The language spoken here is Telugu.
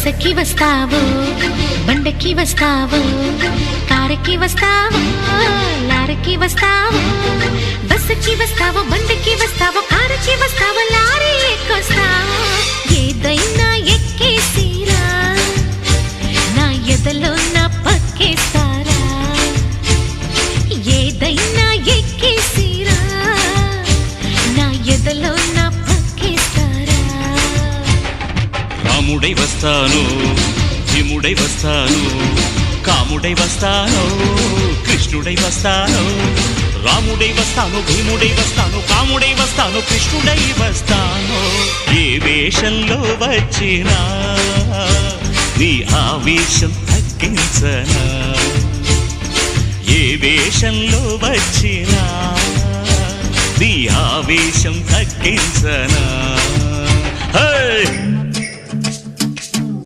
బస్సుకి వస్తావో బండకి వస్తావో కారుకి వస్తావో లారీకి వస్తావో బస్సుకి వస్తావో బండకి వస్తావో కారుకి వస్తావో లారీ ఎక్కొస్తావో ఏదైనా ఎక్కేసిరా నా ఎదలో నా పక్కేస్తారా ఏదైనా ఎక్కేసిరా నా ఎదలో నా పక్కేస్తారా రాముడై వస్తాను భీముడై వస్తాను కాముడై వస్తాను కృష్ణుడై వస్తాను రాముడై వస్తాను భీముడై వస్తాను కాముడై వస్తాను కృష్ణుడై వస్తాను ఏ వేషంలో వచ్చినా నీ ఆవేశం తగ్గించనా ఏ వేషంలో వచ్చినా నీ ఆవేశం తగ్గించనా.